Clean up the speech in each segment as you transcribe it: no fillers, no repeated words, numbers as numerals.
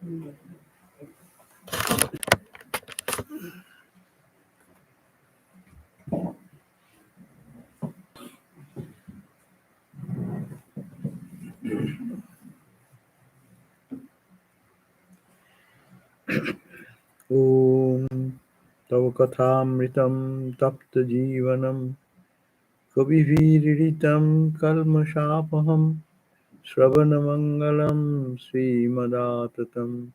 Om Tava Kathamritam Tapta Jivanam Kabiviritam Kalmashapaham Shravanamangalam Srimadatatam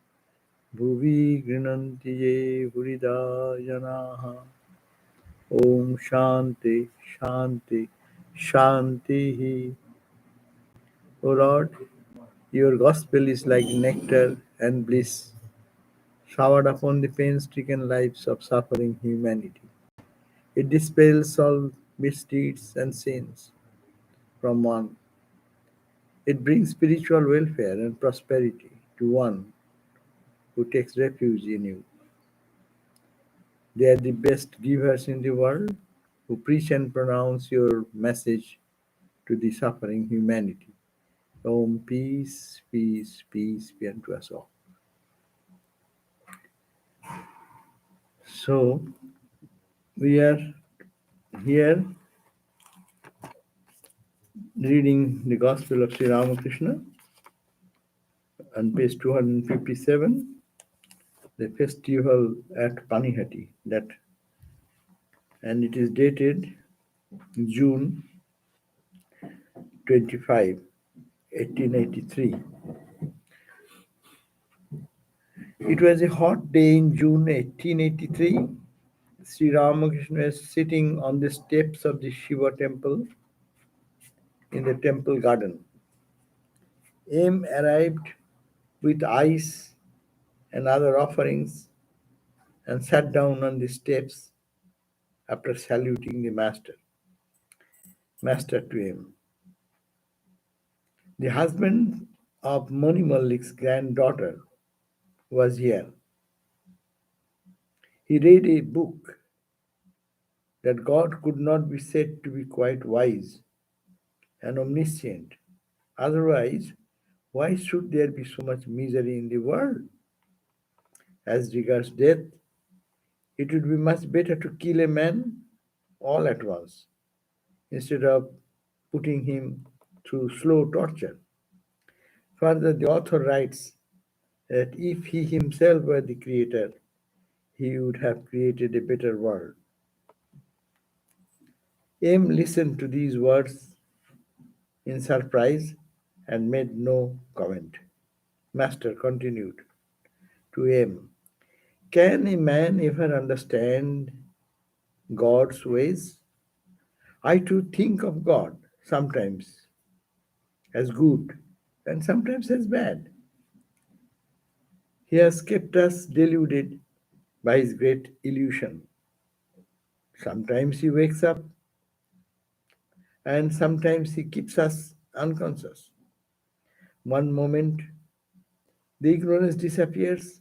Bhuvi Grinanti Ye Hurida Janaha Om Shanti Shanti Shanti. O Lord, your gospel is like nectar and bliss showered upon the pain-stricken lives of suffering humanity. It dispels all misdeeds and sins from one. It brings spiritual welfare and prosperity to one who takes refuge in you. They are the best givers in the world who preach and pronounce your message to the suffering humanity. Om, peace, peace, peace be unto us all. So, we are here reading the Gospel of Sri Ramakrishna on page 257, the festival at Panihati, and it is dated June 25, 1883. It was a hot day in June 1883. Sri Ramakrishna was sitting on the steps of the Shiva temple in the temple garden. M arrived with ice and other offerings and sat down on the steps after saluting the master. Master to him. The husband of Mani Mallik's granddaughter was here. He read a book that God could not be said to be quite wise and omniscient. Otherwise, why should there be so much misery in the world? As regards death, it would be much better to kill a man all at once instead of putting him through slow torture. Further, the author writes that if he himself were the creator, he would have created a better world. M listened to these words in surprise and made no comment. Master continued to M, can a man ever understand God's ways? I too think of God sometimes as good and sometimes as bad. He has kept us deluded by his great illusion. Sometimes he wakes up and sometimes he keeps us unconscious. One moment the ignorance disappears,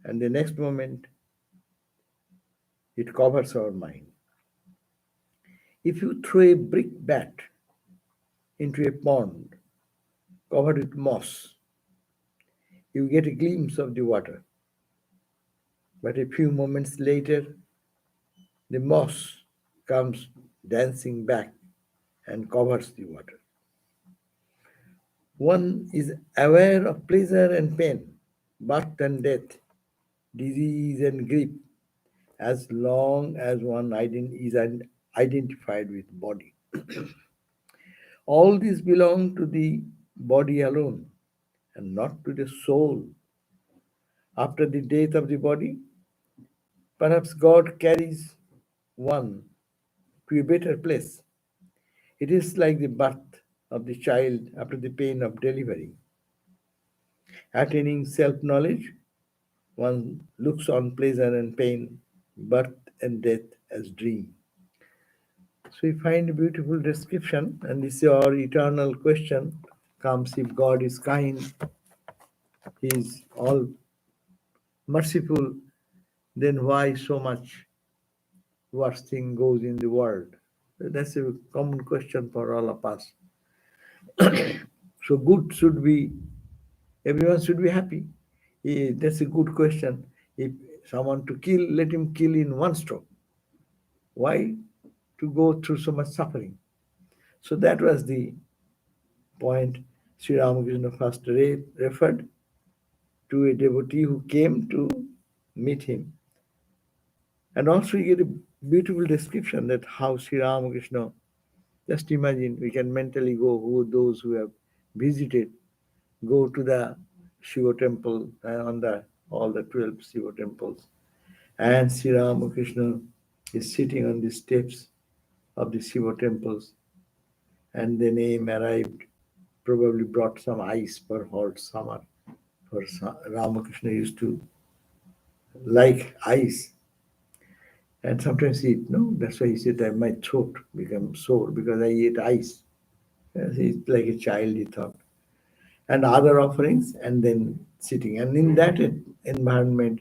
and the next moment it covers our mind. If you throw a brick bat into a pond covered with moss, you get a glimpse of the water. But a few moments later, the moss comes dancing back and covers the water. One is aware of pleasure and pain, birth and death, disease and grief, as long as one is identified with body. All these belong to the body alone and not to the soul. After the death of the body, perhaps God carries one to a better place. It is like the birth of the child after the pain of delivery. Attaining self-knowledge, one looks on pleasure and pain, birth and death as dream. So we find a beautiful description, and this is our eternal question comes: if God is kind, He is all merciful, then why so much worse thing goes in the world? That's a common question for all of us. So good should be, everyone should be happy. That's a good question. If someone to kill, let him kill in one stroke. Why to go through so much suffering? So that was the point Sri Ramakrishna first referred to a devotee who came to meet him. And also you get a beautiful description that how Sri Ramakrishna, just imagine, we can mentally go, who those who have visited, go to the Shiva temple on the all the 12 Shiva temples. And Sri Ramakrishna is sitting on the steps of the Shiva temples. And the name arrived, probably brought some ice for hot summer. For Ramakrishna used to like ice. And sometimes he eat, no, that's why he said that my throat became sore because I ate ice. Yes, he's like a child, he thought. And other offerings, and then sitting. And in that environment,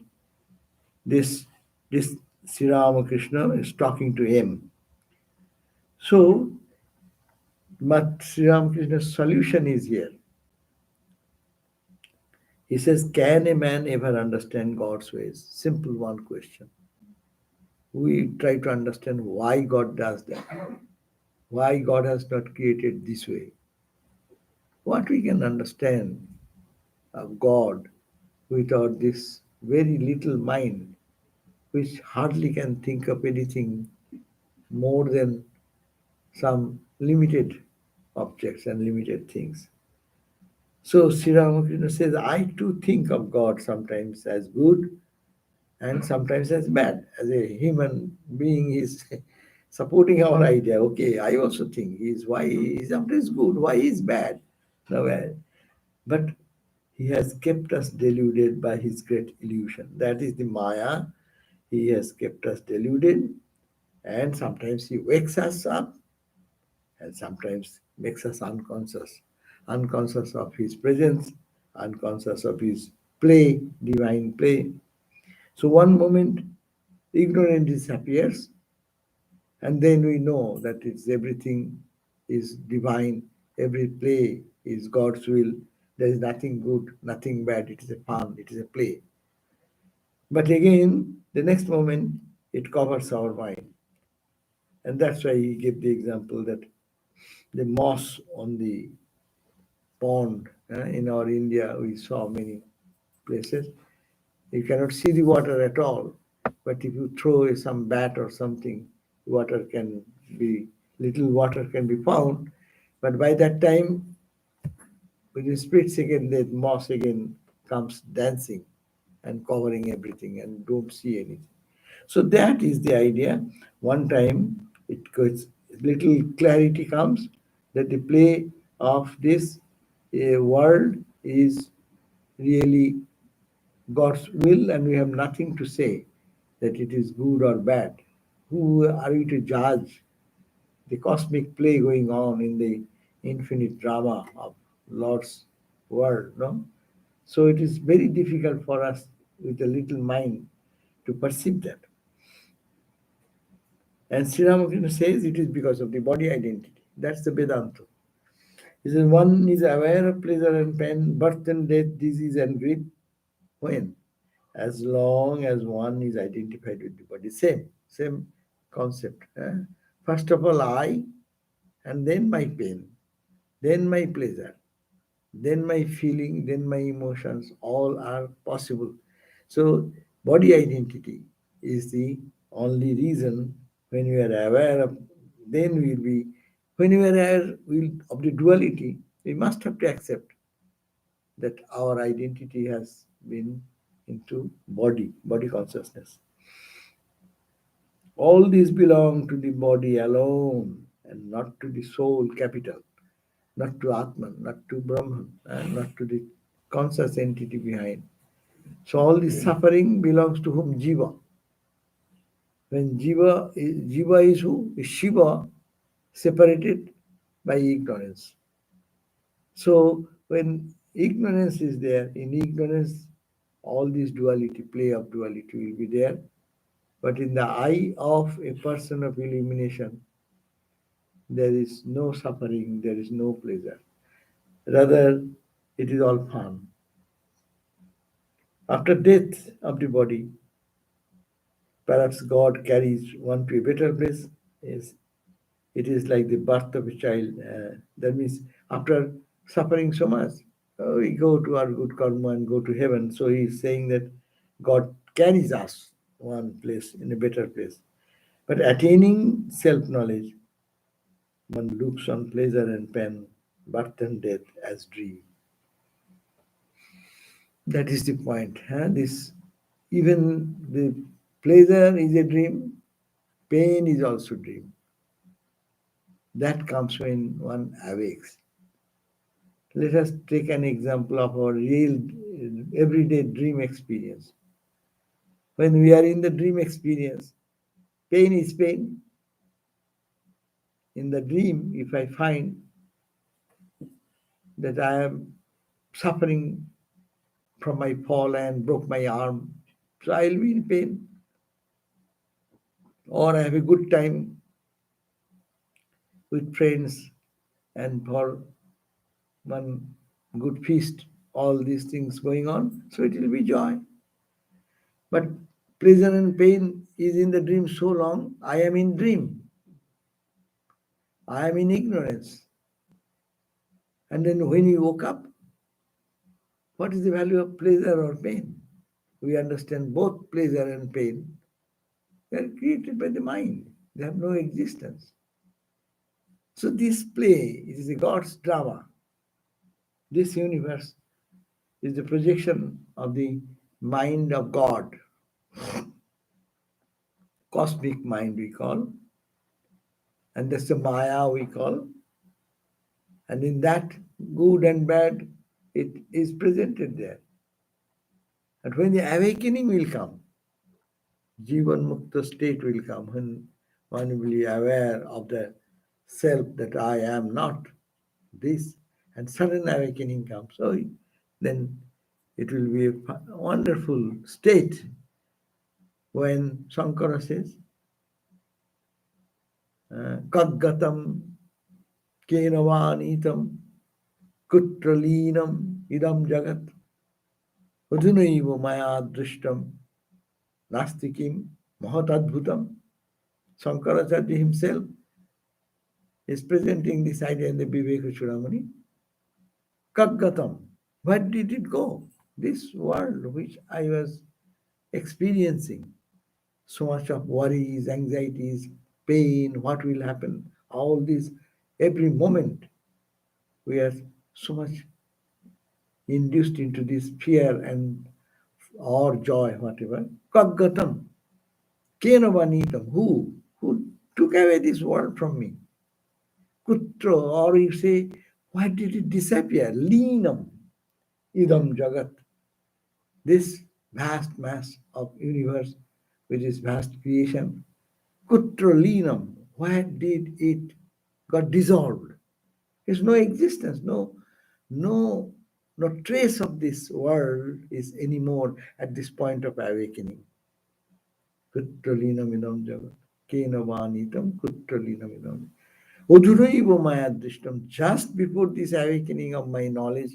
this this Sri Ramakrishna is talking to him. So, but Sri Ramakrishna's solution is here. He says, can a man ever understand God's ways? Simple one question. We try to understand why God does that, why God has not created this way. What we can understand of God without this very little mind, which hardly can think of anything more than some limited objects and limited things. So Sri Ramakrishna says, I too think of God sometimes as good and sometimes as bad. As a human being is supporting our idea. Okay, I also think he is why he is sometimes good, why he is bad. No, but he has kept us deluded by his great illusion. That is the Maya. He has kept us deluded, and sometimes he wakes us up and sometimes makes us unconscious. Unconscious of his presence, unconscious of his play, divine play. So one moment ignorance disappears, and then we know that it's everything is divine, every play is God's will. There is nothing good, nothing bad. It is a fun, it is a play. But again, the next moment, it covers our mind. And that's why he gave the example that the moss on the pond in our India, we saw many places. You cannot see the water at all. But if you throw some bat or something, water can be, little water can be found. But by that time, within a split second, the moss again comes dancing and covering everything and don't see anything. So that is the idea. One time it goes, little clarity comes that the play of this world is really God's will, and we have nothing to say that it is good or bad. Who are we to judge the cosmic play going on in the infinite drama of Lord's world? No? So it is very difficult for us with a little mind to perceive that. And Sri Ramakrishna says it is because of the body identity. That's the Vedanta. He says one is aware of pleasure and pain, birth and death, disease and grief. When? As long as one is identified with the body. Same concept. First of all, I, and then my pain, then my pleasure, then my feeling, then my emotions, all are possible. So, body identity is the only reason when we are aware of, then we will be, when we are aware of the duality, we must have to accept that our identity has been into body consciousness. All these belong to the body alone and not to the soul capital, not to Atman, not to Brahman, and not to the conscious entity behind. So all this suffering belongs to whom? Jiva. When Jiva is who? Is Shiva, separated by ignorance. So when ignorance is there, in ignorance, all this duality, play of duality will be there. But in the eye of a person of illumination, there is no suffering, there is no pleasure. Rather, it is all fun. After death of the body, perhaps God carries one to a better place. Yes, it is like the birth of a child. That means after suffering so much, we go to our good karma and go to heaven. So he is saying that God carries us one place in a better place. But attaining self knowledge, one looks on pleasure and pain, birth and death as dream. That is the point. Huh? This even the pleasure is a dream, pain is also dream. That comes when one awakes. Let us take an example of our real everyday dream experience. When we are in the dream experience, pain is pain. In the dream, if I find that I am suffering from my fall and broke my arm, so I'll be in pain. Or I have a good time with friends and for one good feast, all these things going on, so it will be joy. But pleasure and pain is in the dream so long, I am in dream, I am in ignorance. And then when you woke up, what is the value of pleasure or pain? We understand both pleasure and pain. They are created by the mind. They have no existence. So this play is a God's drama. This universe is the projection of the mind of God, cosmic mind we call, and that's the Maya we call. And in that, good and bad, it is presented there. And when the awakening will come, Jivan Mukta state will come, when one will be aware of the self that I am not this, and sudden awakening comes. So then it will be a wonderful state when Shankara says, Kaggatam kenavanitam kutralinam idam jagat udhunaiva maya drishtam nastikim mahatadbhutam. Shankaracharya himself is presenting this idea in the Viveka Chudamani. Kaggatam, where did it go? This world which I was experiencing, so much of worries, anxieties, pain, what will happen, all this, every moment we are so much induced into this fear and or joy, whatever. Kaggatam, kenavanitam, who took away this world from me? Kutra, or you say, why did it disappear? Leenam, idam jagat. This vast mass of universe, which is vast creation, kutra leenam, where did it got dissolved? There's no existence, no, no trace of this world is anymore at this point of awakening. Kutralinam idam jagat. Kena vanitam kutralinam idam. Udhuraiva mayadrishtam. Just before this awakening of my knowledge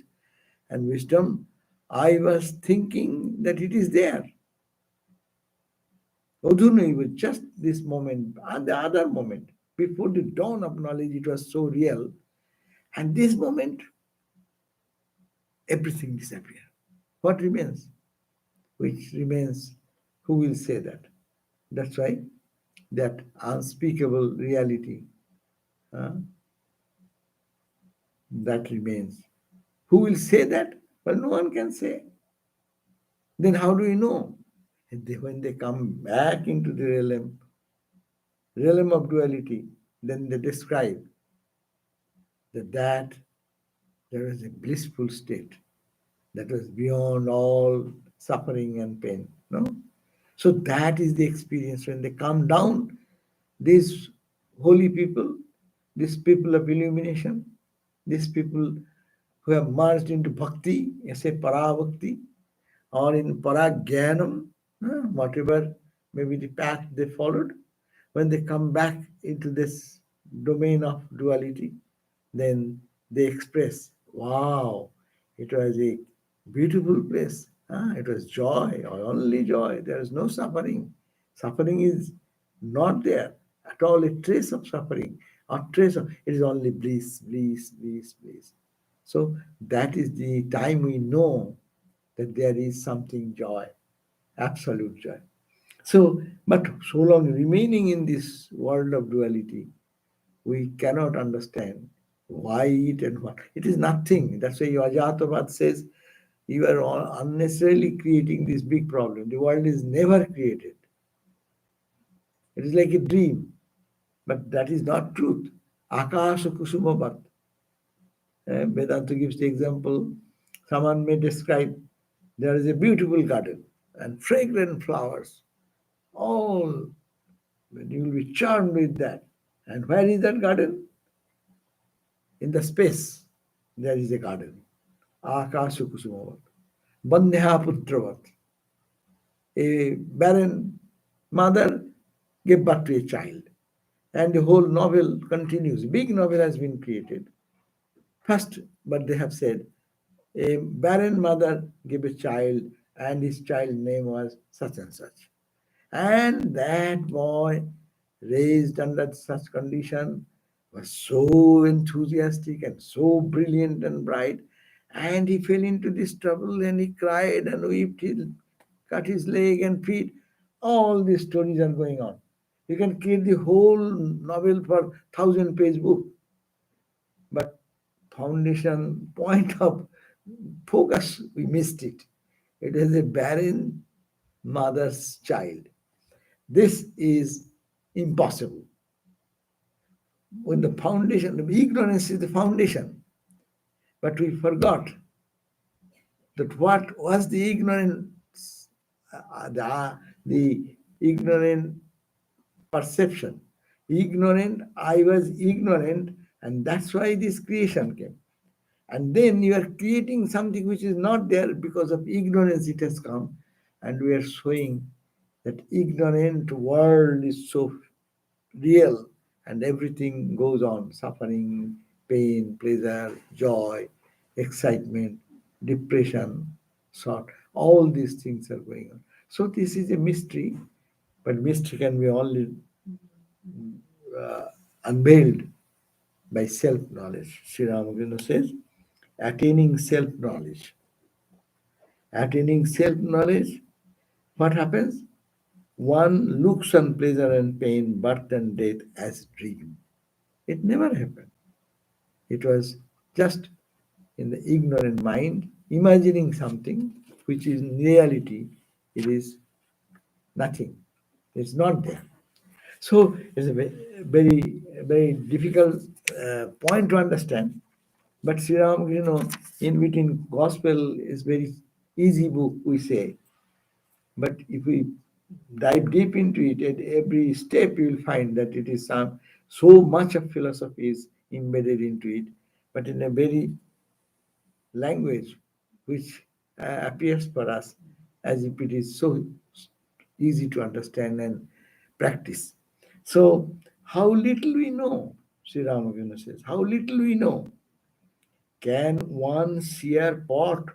and wisdom, I was thinking that it is there. Udhuraiva, just this moment, and the other moment, before the dawn of knowledge, it was so real. And this moment, everything disappears. What remains? Which remains, who will say that? That's why that unspeakable reality uh, that remains. Who will say that? Well, no one can say. Then how do we know? And when they come back into the realm of duality, then they describe that there was a blissful state that was beyond all suffering and pain. No? So that is the experience when they come down, these holy people, these people of illumination, these people who have merged into bhakti, say parabhakti, or in paragyanam, whatever may be the path they followed, when they come back into this domain of duality, then they express, wow, it was a beautiful place. It was joy, or only joy. There is no suffering. Suffering is not there at all. A trace of suffering, or trace of it is only bliss, bliss, bliss, bliss. So that is the time we know that there is something joy, absolute joy. So, but so long remaining in this world of duality, we cannot understand why it and what. It is nothing. That's why Ajatavad says you are all unnecessarily creating this big problem. The world is never created. It is like a dream, but that is not truth. Akasha Kusumavat. Vedanta gives the example. Someone may describe there is a beautiful garden and fragrant flowers. All you will be charmed with that. And where is that garden? In the space, there is a garden. Akasha Kusumavat. Bandhya Putravat. A barren mother gave birth to a child. And the whole novel continues. Big novel has been created. First, but they have said, a barren mother gave a child, and his child name was such and such. And that boy, raised under such condition, was so enthusiastic and so brilliant and bright. And he fell into this trouble and he cried and wept, he cut his leg and feet. All these stories are going on. You can create the whole novel for 1,000-page book. But foundation point of focus, we missed it. It is a barren mother's child. This is impossible. When the foundation, the ignorance is the foundation, but we forgot that what was the ignorance, the ignorant perception. Ignorant, I was ignorant, and that's why this creation came. And then you are creating something which is not there because of ignorance it has come. And we are showing that ignorant world is so real and everything goes on, suffering, pain, pleasure, joy, excitement, depression, sort. All these things are going on. So this is a mystery, but mystery can be only unveiled by self-knowledge. Sri Ramakrishna says, attaining self-knowledge. Attaining self-knowledge, what happens? One looks on pleasure and pain, birth and death as dream. It never happened. It was just in the ignorant mind imagining something which is in reality, it is nothing. It's not there. So it's a very, very difficult point to understand. But Sri Ram, in between gospel is very easy book, we say. But if we dive deep into it, at every step you will find that it is so much of philosophy is embedded into it, but in a very language which appears for us as if it is so easy to understand and practice. So, how little we know, Sri Ramakrishna says, how little we know. Can one seer pot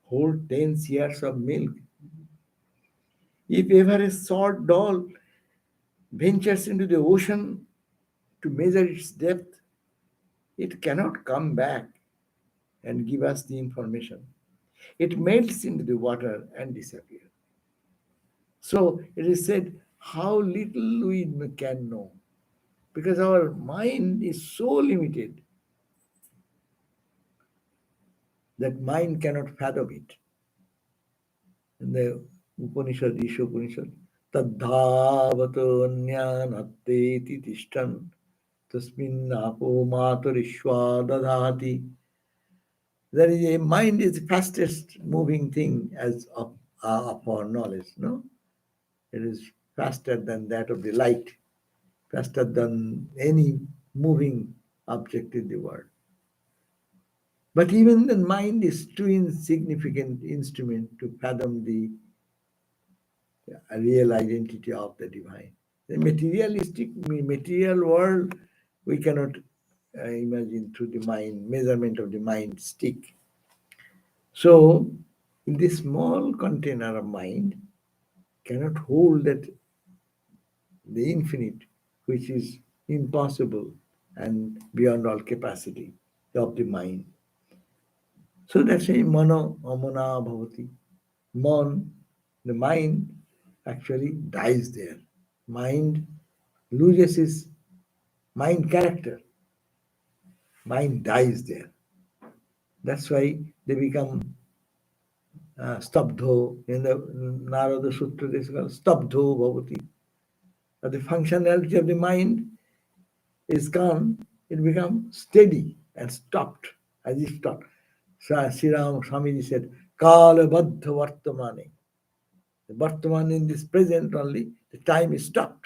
hold 10 seers of milk? If ever a salt doll ventures into the ocean to measure its depth, it cannot come back and give us the information. It melts into the water and disappears. So it is said how little we can know because our mind is so limited that mind cannot fathom it. In the Upanishad, Isha Upanishad, Tadhavato Nyanate Tishtan Tasmin Apo Matarishwa Dadhati. There is a mind is the fastest moving thing as of our knowledge, no? It is faster than that of the light, faster than any moving object in the world. But even the mind is too insignificant instrument to fathom the real identity of the divine. The materialistic, material world, we cannot imagine through the mind, measurement of the mind stick. So If this small container of mind cannot hold that the infinite, which is impossible and beyond all capacity of the mind. So that's a mano amana bhavati. Mon, the mind actually dies there. Mind loses its mind character. Mind dies there. That's why they become stabdho. In the Narada Sutra, this is called stabdho bhavati. The functionality of the mind is gone, it becomes steady and stopped, as if stopped. Sri Ram Swamiji said, Kala Baddha Vartamane. The Vartaman in this present only, the time is stopped.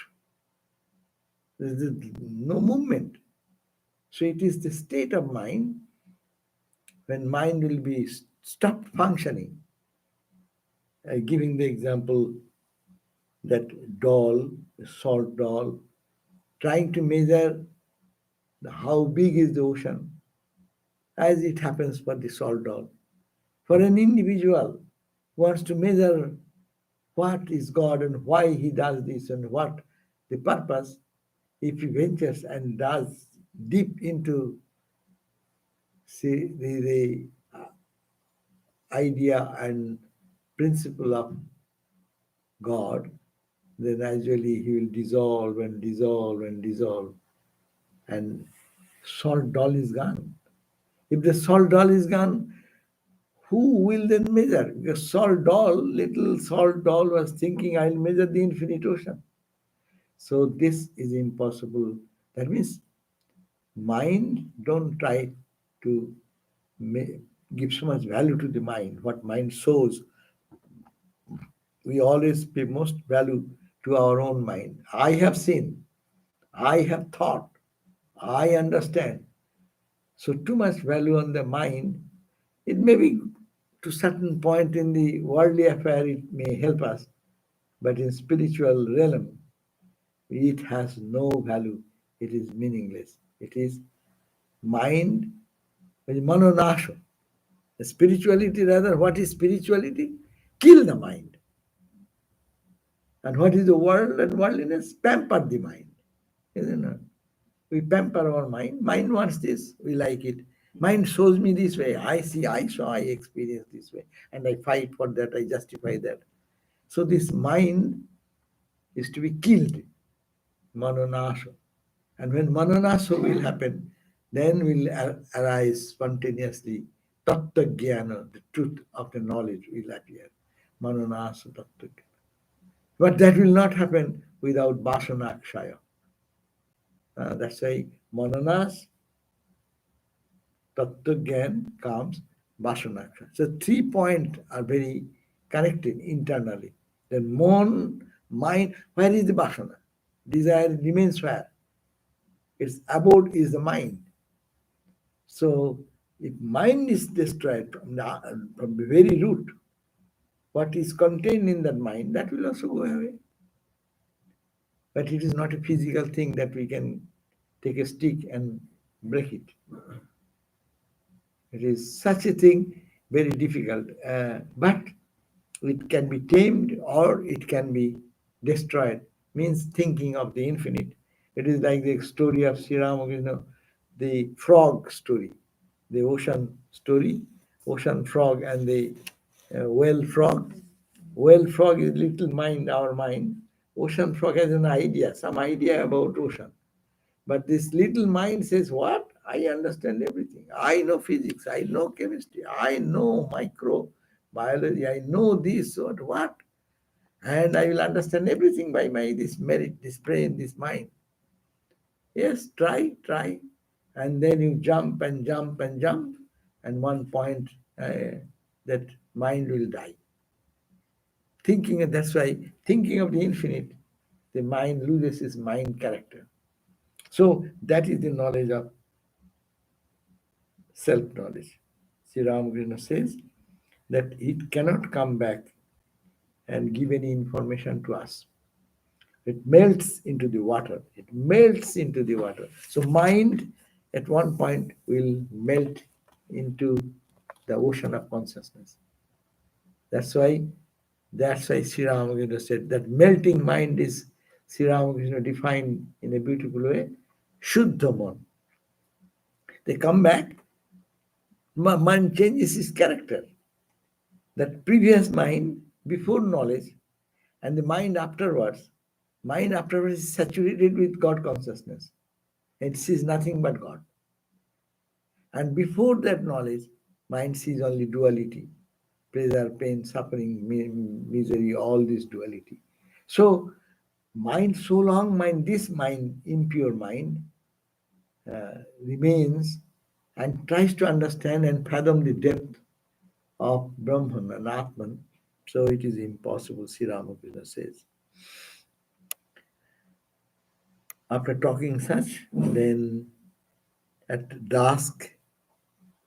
There is no movement. So it is the state of mind when mind will be stopped functioning. Giving the example that doll, a salt doll, trying to measure how big is the ocean, as it happens for the salt doll. For an individual who wants to measure what is God and why he does this and what the purpose, if he ventures and does deep into see the idea and principle of God, then gradually he will dissolve and dissolve and dissolve, and salt doll is gone. If the salt doll is gone, who will then measure? Because salt doll, little salt doll was thinking, I'll measure the infinite ocean. So this is impossible. That means mind, don't try to give so much value to the mind. What mind shows, we always pay most value to our own mind. I have seen, I have thought, I understand. So too much value on the mind, it may be to certain point in the worldly affair, it may help us, but in spiritual realm, it has no value. It is meaningless. It is mind, it is manonasha. Spirituality, rather, what is spirituality? Kill the mind. And what is the world and worldliness? Pamper the mind. Isn't it? We pamper our mind. Mind wants this, we like it. Mind shows me this way. I see, I saw, I experience this way. And I fight for that, I justify that. So this mind is to be killed. Manonasha. And when manonasha will happen, then will arise spontaneously tattva jnana, the truth of the knowledge will appear. Manonasha tattva jnana. But that will not happen without vasanakshaya. That's why mananas, tattva jnana comes vasanakshaya. So 3 points are very connected internally. Then mind, where is the vasana? Desire remains where? Its abode is the mind. So if mind is destroyed from the very root, what is contained in that mind, that will also go away. But it is not a physical thing that we can take a stick and break it. It is such a thing, very difficult. But it can be tamed or it can be destroyed. Means thinking of the infinite. It is like the story of Sri Ramakrishna, the frog story, the ocean story, ocean frog and the whale frog. Whale frog is little mind, our mind. Ocean frog has an idea, some idea about ocean. But this little mind says, what? I understand everything. I know physics. I know chemistry. I know microbiology. I know this or what? And I will understand everything by my this merit, this brain, this mind. Yes, try. And then you jump and jump and jump. And one point that mind will die. That's why thinking of the infinite, the mind loses its mind character. So that is the knowledge of self-knowledge. Sri Ramakrishna says that it cannot come back and give any information to us. It melts into the water. It melts into the water. So mind at one point will melt into the ocean of consciousness. That's why Sri Ramakrishna said that melting mind is Sri Ramakrishna defined in a beautiful way, Shuddha man. They come back, mind changes its character. That previous mind before knowledge and the mind afterwards is saturated with God consciousness. It sees nothing but God. And before that knowledge, mind sees only duality, pleasure, pain, suffering, misery, all this duality. So, this mind, impure mind, remains and tries to understand and fathom the depth of Brahman and Atman. So it is impossible, Sri Ramakrishna says. After talking such, then at dusk,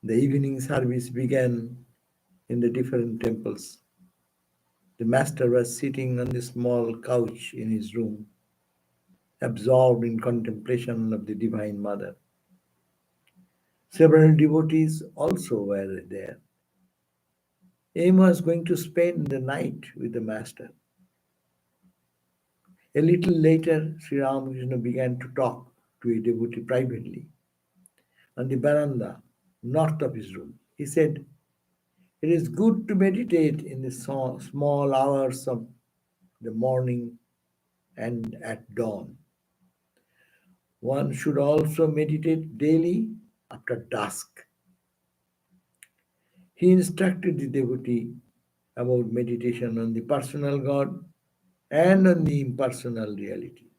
the evening service began in the different temples. The master was sitting on the small couch in his room, absorbed in contemplation of the Divine Mother. Several devotees also were there. Aim was going to spend the night with the master. A little later, Sri Ramakrishna began to talk to a devotee privately on the veranda north of his room. He said, "It is good to meditate in the small hours of the morning and at dawn. One should also meditate daily after dusk." He instructed the devotee about meditation on the personal God and on the impersonal reality.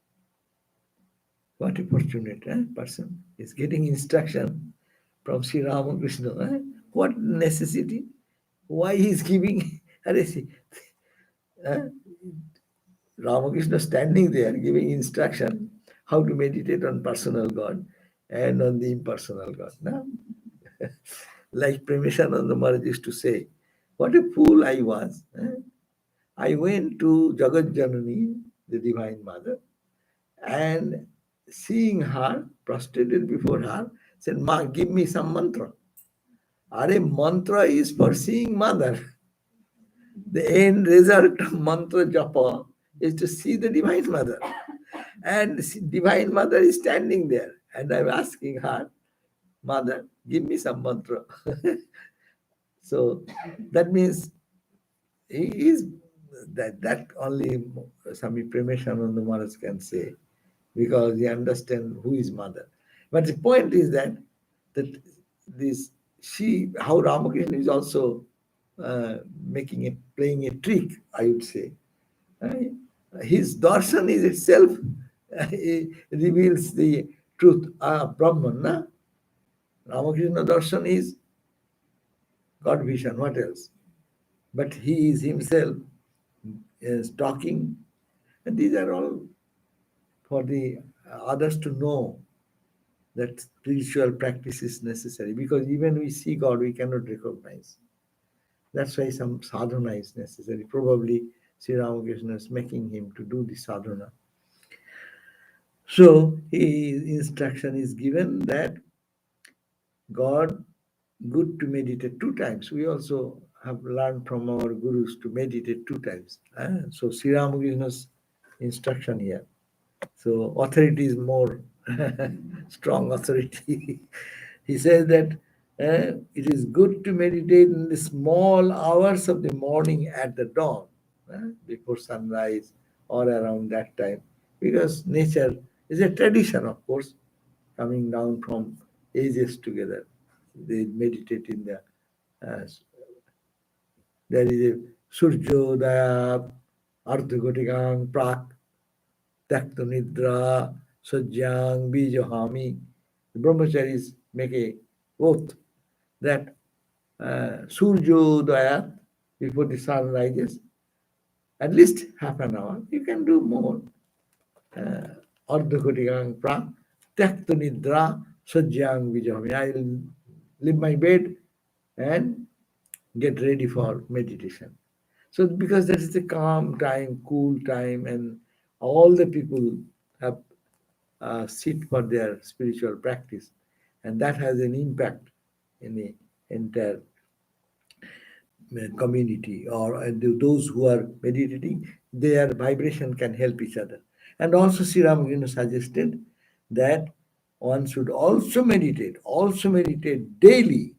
What a fortunate person is getting instruction from Sri Ramakrishna. What necessity? Why he is giving? uh, Ramakrishna standing there giving instruction how to meditate on personal God and on the impersonal God. No? Like Premishananda Maharaj used to say, what a fool I was. I went to Jagat Janani, the Divine Mother, and seeing her, prostrated before her, said, "Ma, give me some mantra." Are mantra is for seeing Mother. The end result of mantra japa is to see the Divine Mother. And Divine Mother is standing there. And I'm asking her, "Mother, give me some mantra." So that means he is that only Swami Premeshananda Maharaj can say, because he understands who is mother. But the point is that this how Ramakrishna is also playing a trick, I would say. Uh, His darshan is itself reveals the truth. Brahman, na? Ramakrishna darshan is God vision. What else? But he is himself is talking, and these are all for the others to know that spiritual practice is necessary, because even we see God, we cannot recognize. That's why some sadhana is necessary. Probably Sri Ramakrishna is making him to do the sadhana. So his instruction is given that God, good to meditate 2 times. We also have learned from our gurus to meditate 2 times. So Sri Ramakrishna's instruction here. So authority is more strong authority. He says that it is good to meditate in the small hours of the morning at the dawn, before sunrise or around that time, because nature is a tradition, of course, coming down from ages together. They meditate in the uh, there is a Surjodaya Ardhagotikang Prak Takta Nidra Sajjang Bijahami. The brahmacharis make a oath that Surjodaya, before the sun rises, at least half an hour. You can do more. Ardhakotikang Prak Takta Nidra Sajjang Bijahami. I will leave my bed and get ready for meditation. So because that is the calm time, cool time, and all the people have sit for their spiritual practice, and that has an impact in the entire community, or those who are meditating, their vibration can help each other. And also Sri Ramakrishna suggested that one should also meditate daily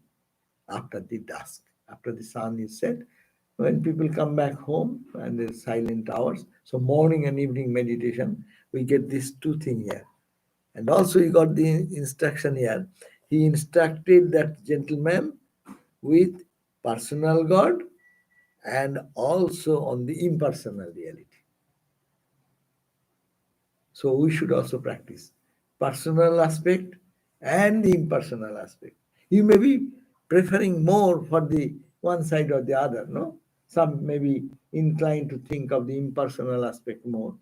after the dusk, after the sun is set, when people come back home and there's silent hours. So morning and evening meditation, we get these two things here. And also he got the instruction here. He instructed that gentleman with personal God and also on the impersonal reality. So we should also practice personal aspect and the impersonal aspect. You may be preferring more for the one side or the other, no? Some may be inclined to think of the impersonal aspect more.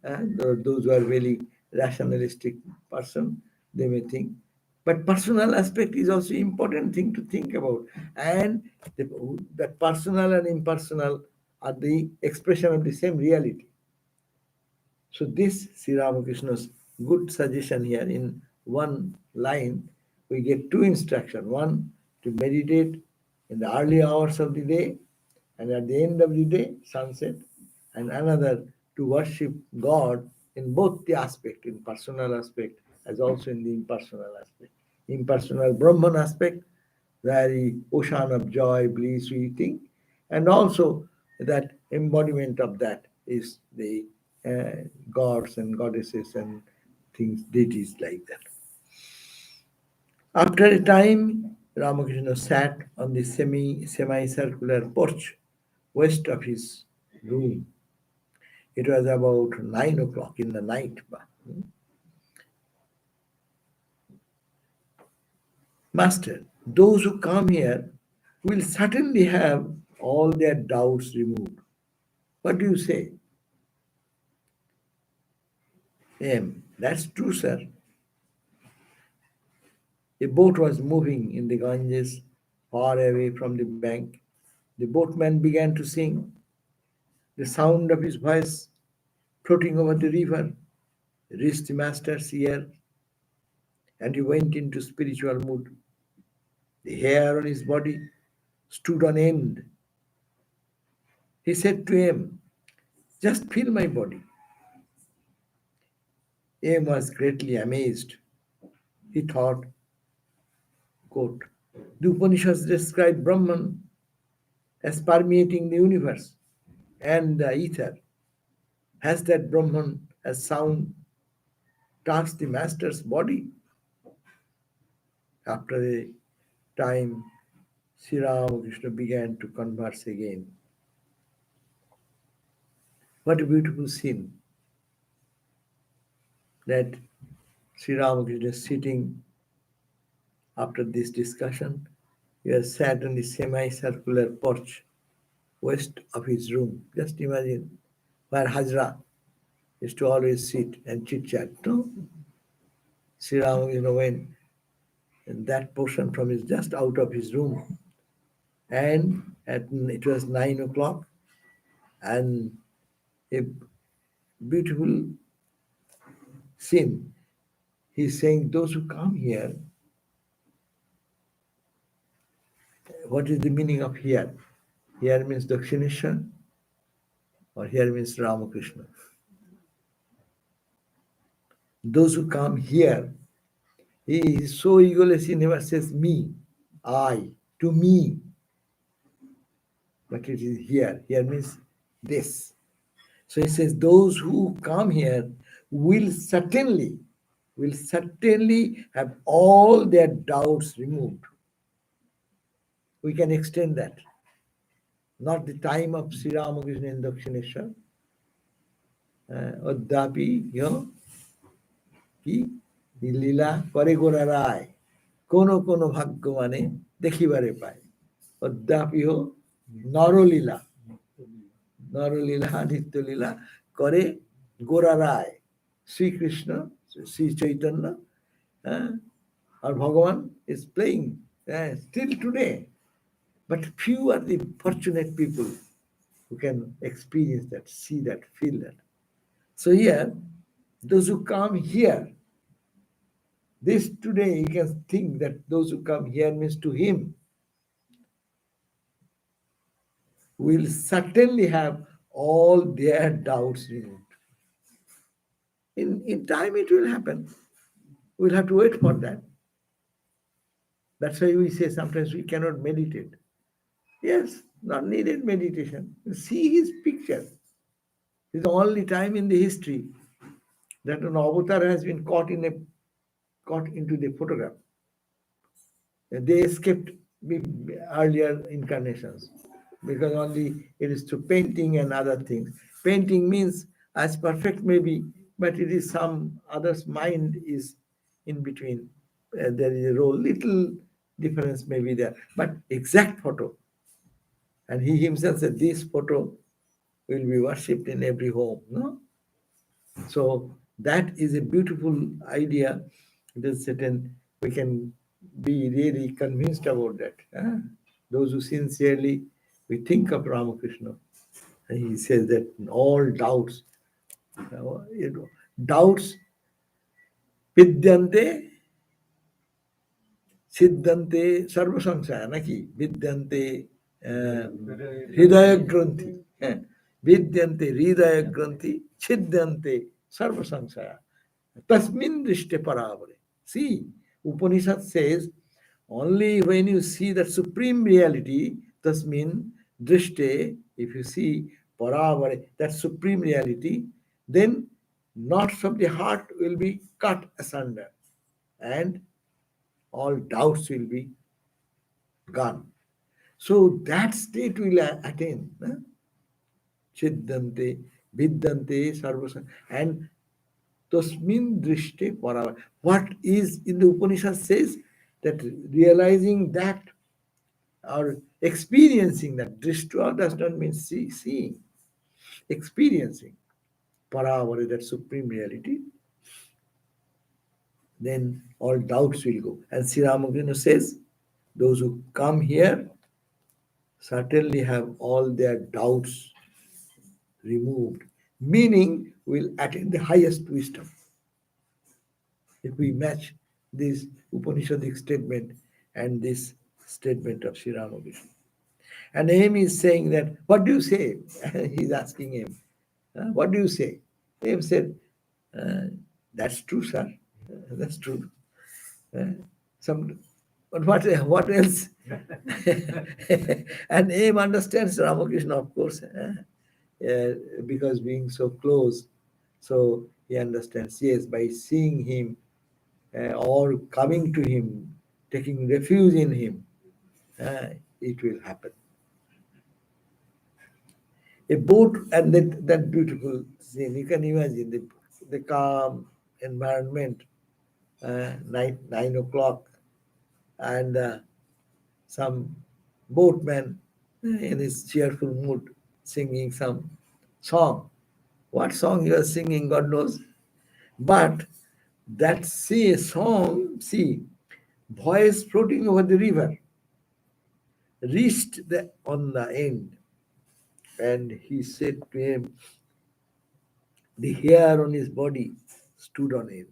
And those who are really rationalistic person, they may think. But personal aspect is also important thing to think about. And that personal and impersonal are the expression of the same reality. So this Sri Ramakrishna's good suggestion here in one line, we get two instructions. One, to meditate in the early hours of the day and at the end of the day, sunset, and another to worship God in both the aspect, in personal aspect as also in the impersonal aspect. Impersonal Brahman aspect, very ocean of joy, bliss, we think, and also that embodiment of that is the gods and goddesses and things, deities like that. After a time, Ramakrishna sat on the semicircular porch west of his room. It was about 9 o'clock in the night. Master, those who come here will certainly have all their doubts removed. What do you say? That's true, sir. A boat was moving in the Ganges far away from the bank. The boatman began to sing. The sound of his voice floating over the river reached the master's ear, and he went into spiritual mood. The hair on his body stood on end. He said to him, "Just feel my body." M was greatly amazed. He thought, quote, the Upanishads describe Brahman as permeating the universe and the ether. Has that Brahman as sound touched the master's body? After a time, Sri Ramakrishna began to converse again. What a beautiful scene that Sri Ramakrishna is sitting after this discussion. He has sat on the semicircular porch west of his room. Just imagine where Hajra used to always sit and chit chat. No? Sri Ramakrishna went in that portion from his just out of his room. And it was 9 o'clock, and a beautiful scene. He's saying, those who come here, what is the meaning of here? Here means Dakshineshwar, or here means Ramakrishna. Those who come here, he is so egoless, he never says me, I, to me. But it is here. Here means this. So he says, those who come here will certainly have all their doubts removed. We can extend that. Not the time of Sri Ramakrishna in Dakshineshwar. অদ্যাপি কি লীলা করে গোরা রায় কোন কোন ভাগ্য মানে দেখিবারে পায় অদ্যাপিও নরলীলা নিত্যলীলা করে গোরা রায় শ্রীকৃষ্ণ শ্রী চৈতন্য আর ভগবান is playing still today, but few are the fortunate people who can experience that, see that, feel that. So here, those who come here, this today you can think that those who come here means to him. will certainly have all their doubts removed. In time it will happen. We'll have to wait for that. That's why we say sometimes we cannot meditate. Yes, not needed meditation. See his picture. It's the only time in the history that an avatar has been caught into the photograph. They escaped earlier incarnations because only it is through painting and other things. Painting means as perfect maybe, but it is some other's mind is in between. There is a role, little difference may be there, but exact photo. And he himself said this photo will be worshipped in every home. No? So that is a beautiful idea. That certain we can be really convinced about that. Those who sincerely we think of Ramakrishna, and he says that all doubts, doubts vidyante siddhante sarva samsaya, naki vidyante hridaya granthi, vidyante hridaya granthi siddhante sarva samsaya. Tasmin drishte paravare. See, Upanishad says, only when you see that supreme reality, tasmin drishte, if you see paravare, that supreme reality, then knots of the heart will be cut asunder and all doubts will be gone. So that state will attain. Chiddante, vidyante, sarvasa, and Tasmin drishte parava. What is in the Upanishad says that realizing that or experiencing that, drishta does not mean seeing, experiencing paravara, that supreme reality, then all doubts will go. And Sri Ramakrishna says, those who come here certainly have all their doubts removed, meaning will attain the highest wisdom. If we match this Upanishadic statement and this statement of Sri Ramakrishna. And Aim is saying that, what do you say? He's asking him, what do you say? Aim said, that's true, sir. That's true. Some, but what else? And Aim understands Ramakrishna, of course, because being so close, so he understands. Yes, by seeing him, or coming to him, taking refuge in him, it will happen. A boat and that beautiful scene, you can imagine the calm environment, night 9 o'clock, and some boatman in his cheerful mood singing some song. What song he was singing, God knows. But that voice floating over the river, reached on the end, and he said to him, the hair on his body stood on end.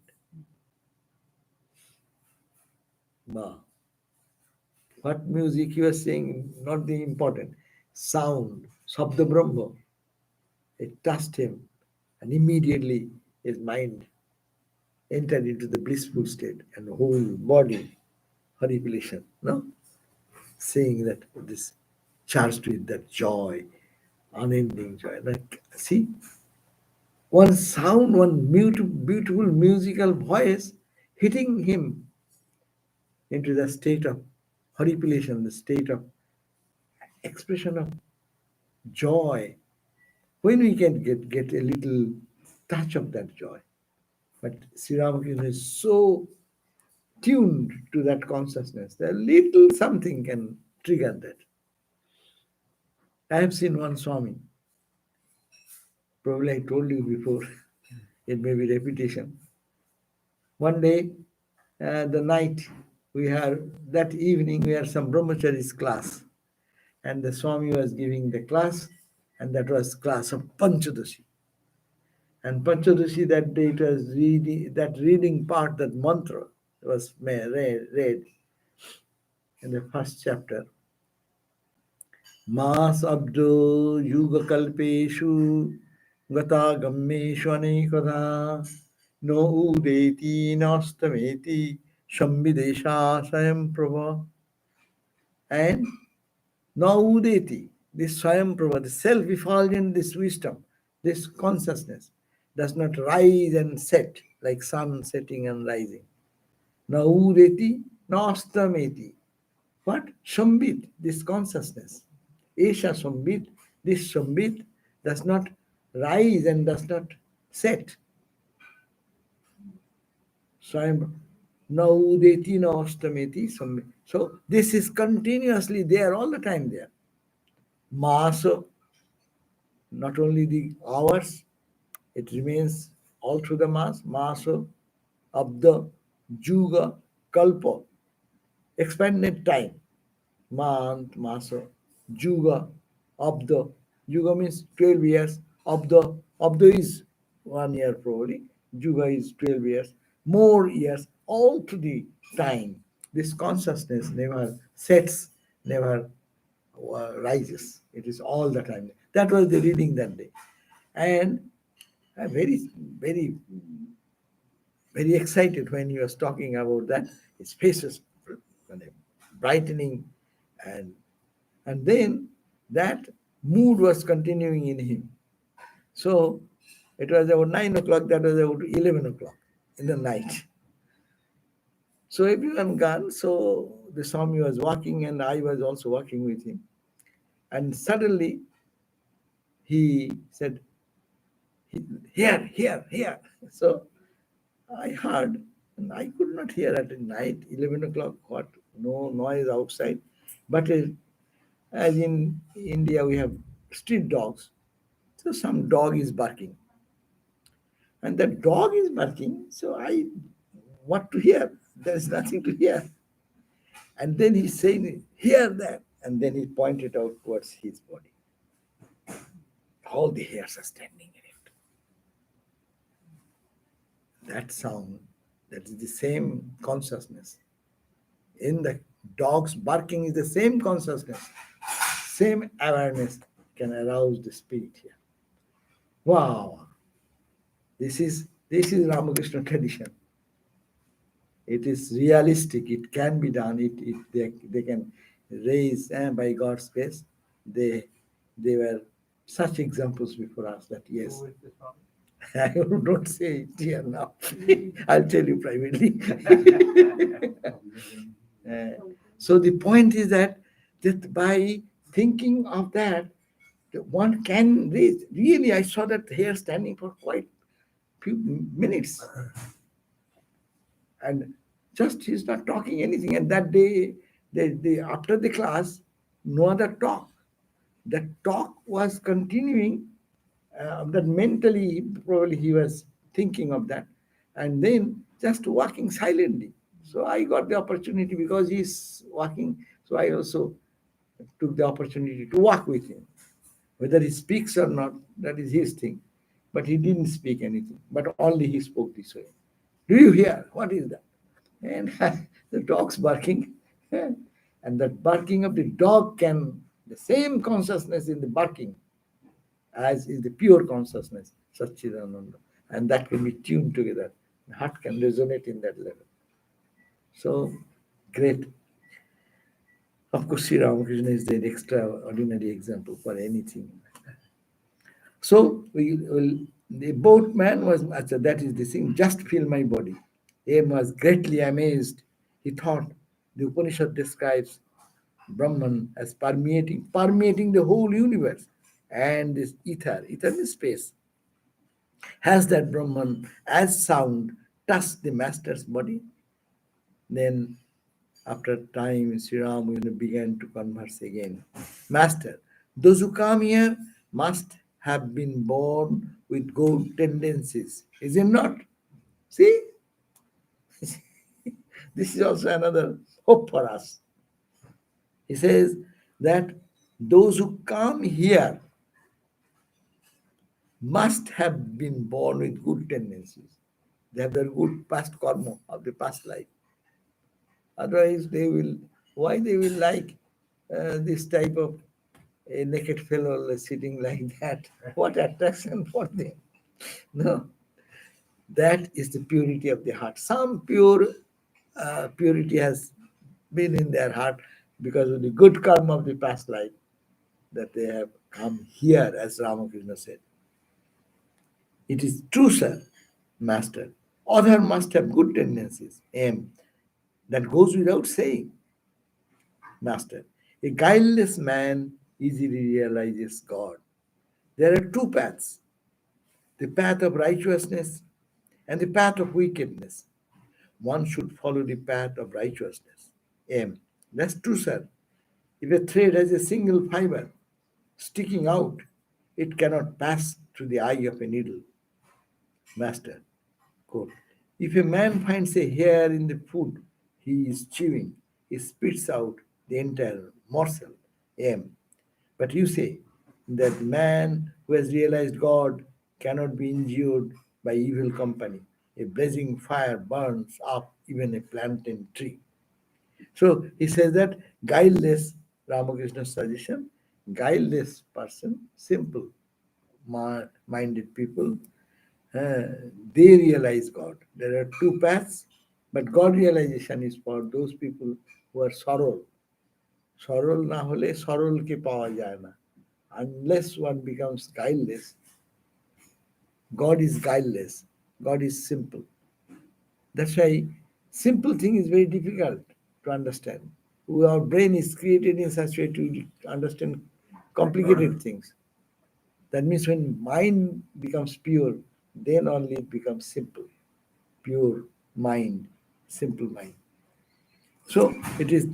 Ma. What music he was saying, not the important. Sound, Sabda Brahma. It touched him, and immediately his mind entered into the blissful state, and the whole body, haripilation, no? Saying that this charged with that joy, unending joy. Like, see, one sound, one beautiful musical voice hitting him into the state of horripilation, the state of expression of joy. When we can get a little touch of that joy. But Sri Ramakrishna is so tuned to that consciousness that little something can trigger that. I have seen one Swami. Probably I told you before. It may be repetition. One day, the night, that evening, we had some brahmachari's class. And the Swami was giving the class, and that was class of Panchadashi. And Panchadashi, that day, it was reading part, that mantra was read in the first chapter. Mas abdo yuga kalpeshu gata gammeshu anekada no udeti nastameti shambhidesha sayam prabha. And no udeti, this sayam prabha, the self-effulgent, this wisdom, this consciousness does not rise and set like sun setting and rising. No udeti nastameti. What? Shambhit, this consciousness. Esha Shambhit, this Shambhit does not rise and does not set. So I'm now udeti na astameti Shambhit. So this is continuously there all the time there. Maso, not only the hours, it remains all through the mass. Maso, Abda, Juga, Kalpa, expanded time. Month, Masa, Juga, Abda. Juga means 12 years. Abda is 1 year probably. Juga is 12 years. More years, all to the time. This consciousness never sets, never rises. It is all the time. That was the reading that day. And I'm very, very excited when he was talking about that. His face was brightening, and and then that mood was continuing in him. So it was about 9 o'clock, that was about 11 o'clock in the night. So everyone gone. So the Swami was walking, and I was also walking with him. And suddenly he said, "Here, here, here." So I heard, and I could not hear at night, 11 o'clock, what? No noise outside. But as in India, we have street dogs. So some dog is barking. And the dog is barking. So what to hear? There is nothing to hear. And then he's saying, hear that. And then he pointed out towards his body. All the hairs are standing in it. That sound, that is the same consciousness. In the dog's barking is the same consciousness, same awareness can arouse the spirit here. Wow, this is Ramakrishna tradition. It is realistic. It can be done. They can raise, and by God's grace, they were such examples before us that yes. I don't say it here now. I'll tell you privately. So the point is that by thinking of that, one can raise. Really, I saw that hair standing for quite few minutes, and just he's not talking anything. And that day, after the class, no other talk. The talk was continuing. That mentally, probably he was thinking of that, and then just walking silently. So I got the opportunity because he's walking. So I also took the opportunity to walk with him. Whether he speaks or not, that is his thing. But he didn't speak anything. But only he spoke this way. Do you hear? What is that? And the dog's barking. And that barking of the dog the same consciousness in the barking as is the pure consciousness, Satchidananda. And that can be tuned together. The heart can resonate in that level. So great. Of course, Sri Ramakrishna is the extraordinary example for anything. So the boatman was, that is the thing, just feel my body. Aim was greatly amazed. He thought the Upanishad describes Brahman as permeating the whole universe. And this ether is space. Has that Brahman as sound touched the master's body? Then after time, Sri Ram began to converse again. Master, those who come here must have been born with good tendencies, is it not? See, this is also another hope for us. He says that those who come here must have been born with good tendencies. They have their good past karma of the past life. Otherwise, why they will like this type of a naked fellow sitting like that. What attraction for them? No, that is the purity of the heart. Some purity has been in their heart because of the good karma of the past life that they have come here, as Ramakrishna said. It is true, sir, master. Other must have good tendencies. That goes without saying, master. A guileless man easily realizes God. There are two paths, the path of righteousness and the path of wickedness. One should follow the path of righteousness. That's true, sir. If a thread has a single fiber sticking out, it cannot pass through the eye of a needle. Master, quote, if a man finds a hair in the food he is chewing, he spits out the entire morsel. But you say that man who has realized God cannot be injured by evil company. A blazing fire burns up even a plantain tree. So he says that guileless, Ramakrishna's suggestion, guileless person, simple minded people, they realize God. There are two paths, but God realization is for those people who are sorrow. সরল না হলে সরলকে পাওয়া যায় না. Unless one becomes guileless, God is guileless. God is simple. That's why simple thing is very difficult to understand. Our brain is created in such a way to understand complicated things. That means when mind becomes pure, then only it becomes simple. Pure mind, simple mind. So it is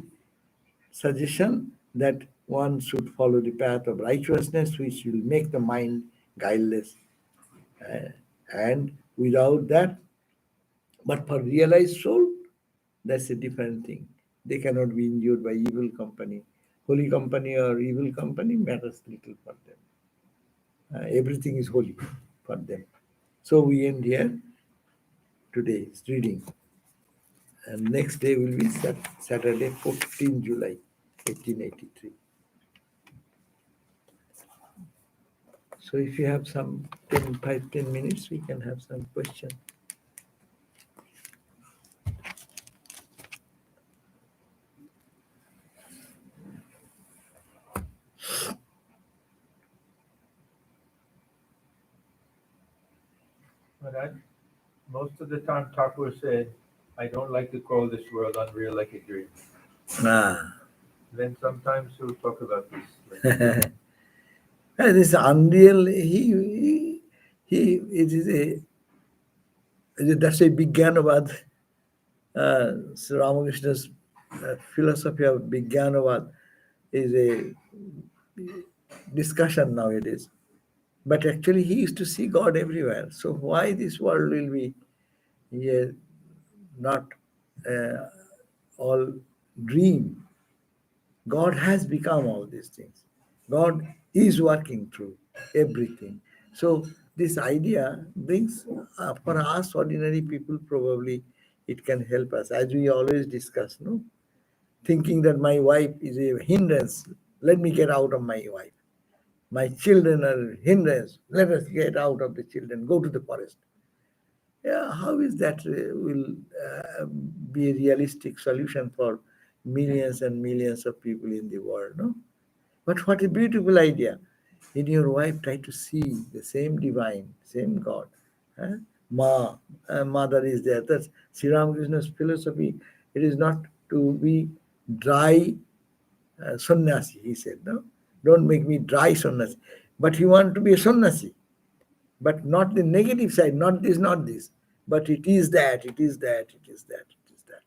suggestion that one should follow the path of righteousness, which will make the mind guileless. And without that, but for realized soul, that's a different thing. They cannot be injured by evil company. Holy company or evil company matters little for them. Everything is holy for them. So we end here today's reading. And next day will be Saturday, 14 July, 1883. So if you have some 10 minutes, we can have some question. But most of the time Thakur said, I don't like to call this world unreal like a dream. Then sometimes he'll talk about this. This unreal, it is that's a Vijnanavad, Sri Ramakrishna's philosophy of Vijnanavad is a discussion nowadays. But actually, he used to see God everywhere. So why this world will be not all dream? God has become all these things. God is working through everything. So this idea brings, for us ordinary people, probably it can help us, as we always discuss, no? Thinking that my wife is a hindrance, let me get out of my wife. My children are hindrance, let us get out of the children, go to the forest. Yeah, how is that will be a realistic solution for millions and millions of people in the world, no? But what a beautiful idea. In your wife, try to see the same divine, same God. Mother is there. That's Sri Ramakrishna's philosophy. It is not to be dry sannyasi, he said. No, don't make me dry sannyasi. But he want to be a sannyasi. But not the negative side, not this, not this. But it is that, it is that, it is that, it is that.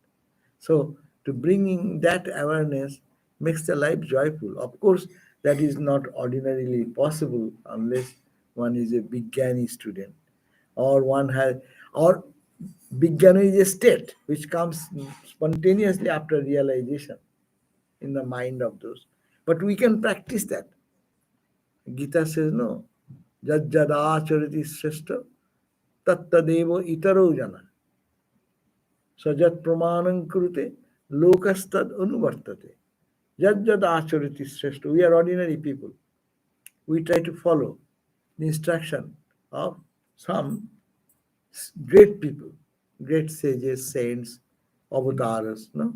So to bringing that awareness makes the life joyful. Of course, that is not ordinarily possible unless one is a Vijnani student, or one has, or Vijnana is a state which comes spontaneously after realization in the mind of those. But we can practice that. Gita says, no, jajjadacharati shrestha tattadevo itaro jana sajat pramanam krute lokastad anuvartate. Jat jat acharati shrestha. We are ordinary people. We try to follow the instruction of some great people, great sages, saints, avatars, no?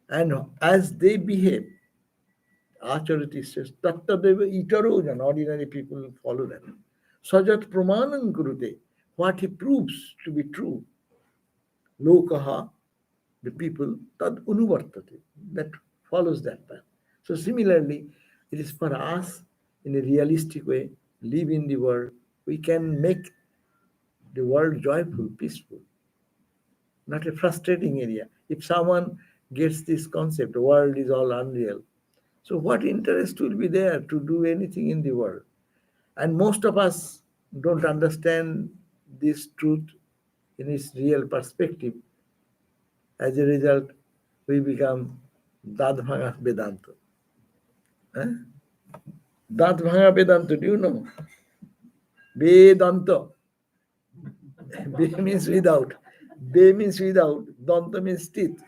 And as they behave, acharati says, tattadeva itarojan, ordinary people follow them. Sajat pramanam kurute, what he proves to be true, lokaha, the people, tad unuvartate, that follows that path. So similarly, it is for us in a realistic way, live in the world, we can make the world joyful, peaceful, not a frustrating area. If someone gets this concept, the world is all unreal, so what interest will be there to do anything in the world? And most of us don't understand this truth in its real perspective. As a result, we become Dadbhanga Vedanta. Eh? Dadbhanga Vedanta, do you know? Vedanta. Be means without. Be means without. Danta means teeth.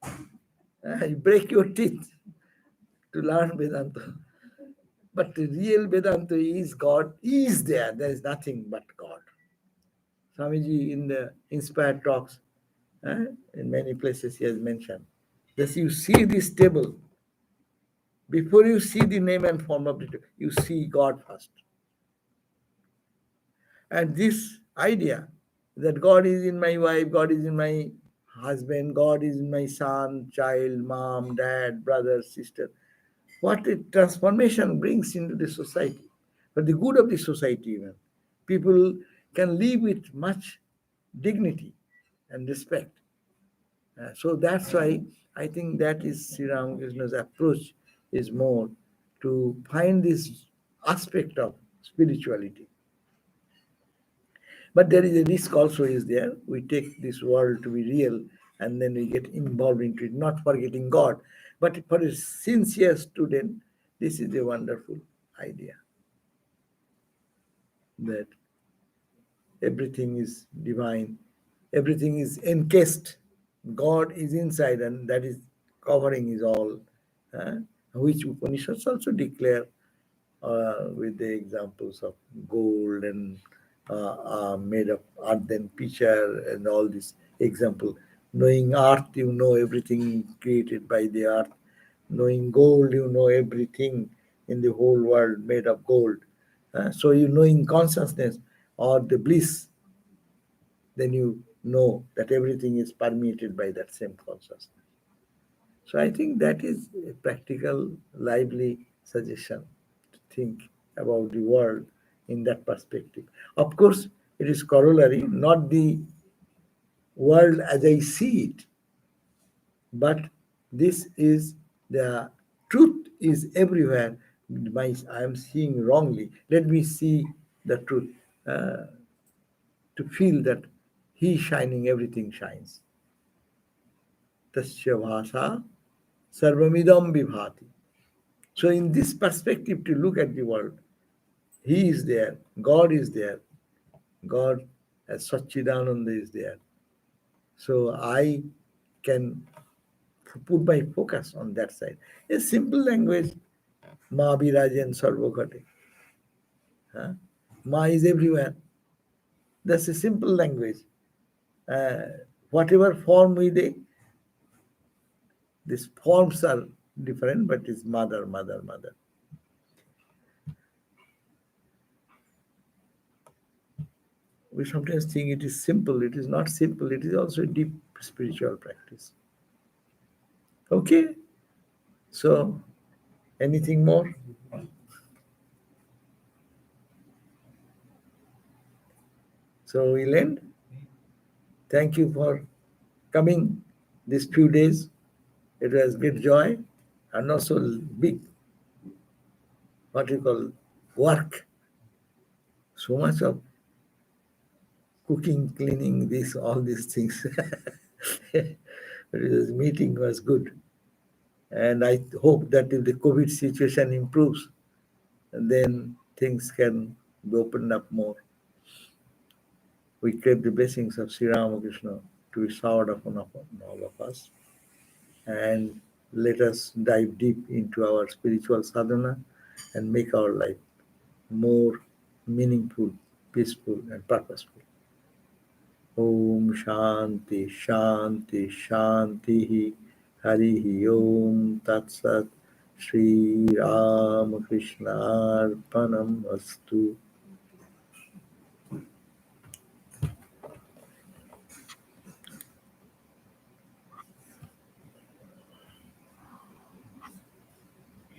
You break your teeth to learn Vedanta. But the real Vedanta is God is there. There is nothing but God. Swamiji in the inspired talks, in many places he has mentioned. Thus you see this table, before you see the name and form of the table, you see God first. And this idea that God is in my wife, God is in my husband, God is in my son, child, mom, dad, brother, sister, what a transformation brings into the society, for the good of the society even. People can live with much dignity and respect. So that's why I think that is Sri Ramakrishna's approach is more to find this aspect of spirituality. But there is a risk also is there. We take this world to be real and then we get involved into it, not forgetting God. But for a sincere student, this is a wonderful idea that everything is divine, everything is encased. God is inside, and that is covering is all, uh, which Upanishads also declare with the examples of gold and made of earth and pitcher and all this example. Knowing earth, you know everything created by the earth. Knowing gold, you know everything in the whole world made of gold. So you knowing consciousness or the bliss, then you know that everything is permeated by that same consciousness. So I think that is a practical, lively suggestion to think about the world in that perspective. Of course, it is corollary, not the world as I see it, but this is the truth is everywhere. I am seeing wrongly. Let me see the truth to feel that he shining, everything shines. Tasya bhasa sarvamidam vibhati. So in this perspective to look at the world, he is there, God is there, God as Satchidananda is there. So I can put my focus on that side. A simple language, Ma Birajan Sarvakate. Huh? Ma is everywhere. That's a simple language. Whatever form we take, these forms are different, but it's mother, mother, mother. We sometimes think it is simple. It is not simple. It is also a deep spiritual practice. Okay. So, anything more? So we'll end. Thank you for coming these few days. It was great joy and also big, what you call, work. So much of cooking, cleaning, this, all these things. This meeting was good. And I hope that if the COVID situation improves, then things can be opened up more. We crave the blessings of Sri Ramakrishna to be showered upon all of us. And let us dive deep into our spiritual sadhana and make our life more meaningful, peaceful, and purposeful. Om Shanti Shanti Shanti Harihi Om Tat Sat Shri Ramakrishna Arpanam Astu.